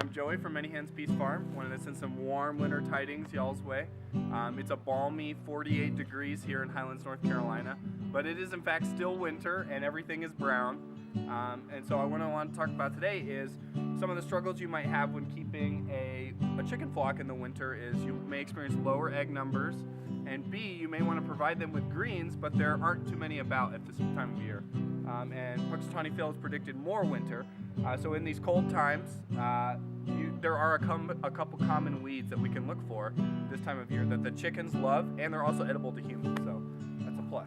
I'm Joey from Many Hands Peace Farm. Wanted to send some warm winter tidings y'all's way. It's a balmy 48 degrees here in Highlands, North Carolina, but it is in fact still winter and everything is brown. And so what I want to talk about today is some of the struggles you might have when keeping a chicken flock in the winter. Is you may experience lower egg numbers, and B, you may want to provide them with greens, but there aren't too many about at this time of year. And Punxsutawney Phil has predicted more winter. So in these cold times, there are a couple common weeds that we can look for this time of year that the chickens love, and they're also edible to humans, so that's a plus.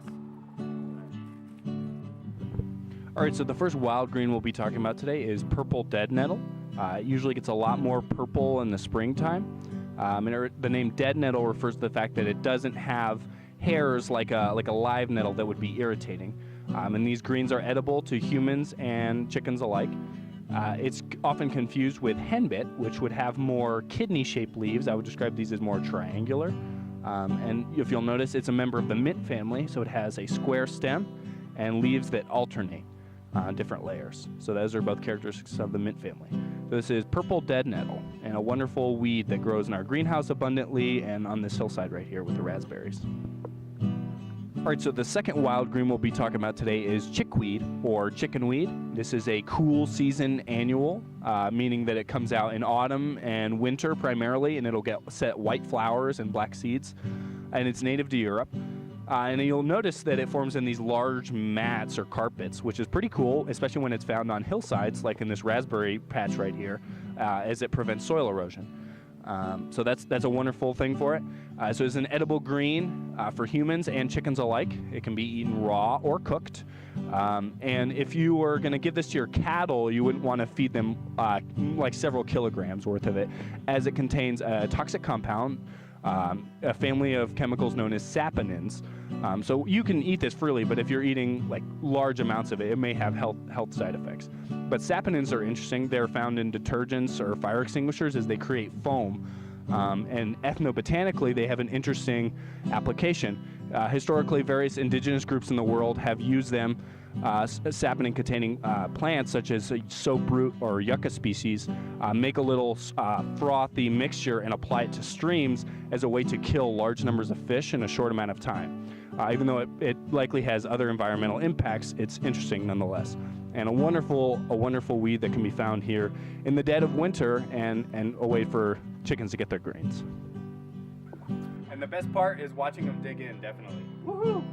All right, so the first wild green we'll be talking about today is purple dead nettle. It usually gets a lot more purple in the springtime. The name dead nettle refers to the fact that it doesn't have hairs like a live nettle that would be irritating. And these greens are edible to humans and chickens alike. It's often confused with henbit, which would have more kidney-shaped leaves. I would describe these as more triangular. And if you'll notice, it's a member of the mint family, so it has a square stem and leaves that alternate different layers. So those are both characteristics of the mint family. So this is purple dead nettle, and a wonderful weed that grows in our greenhouse abundantly and on this hillside right here with the raspberries. All right, so the second wild green we'll be talking about today is chickweed or chickenweed. This is a cool season annual, meaning that it comes out in autumn and winter primarily, and it'll set white flowers and black seeds, and it's native to Europe. And you'll notice that it forms in these large mats or carpets, which is pretty cool, especially when it's found on hillsides, like in this raspberry patch right here, as it prevents soil erosion. So that's a wonderful thing for it. So it's an edible green for humans and chickens alike. It can be eaten raw or cooked. And if you were going to give this to your cattle, you wouldn't want to feed them like several kilograms worth of it, as it contains a toxic compound, a family of chemicals known as saponins. So you can eat this freely, but if you're eating like large amounts of it, it may have health side effects. But saponins are interesting. They're found in detergents or fire extinguishers as they create foam. And ethnobotanically, they have an interesting application. Historically, various indigenous groups in the world have used them, saponin-containing plants such as soap root or yucca species, make a little frothy mixture and apply it to streams as a way to kill large numbers of fish in a short amount of time. Even though it likely has other environmental impacts, it's interesting nonetheless. And a wonderful weed that can be found here in the dead of winter and a way for chickens to get their greens. And the best part is watching them dig in, definitely. Woohoo!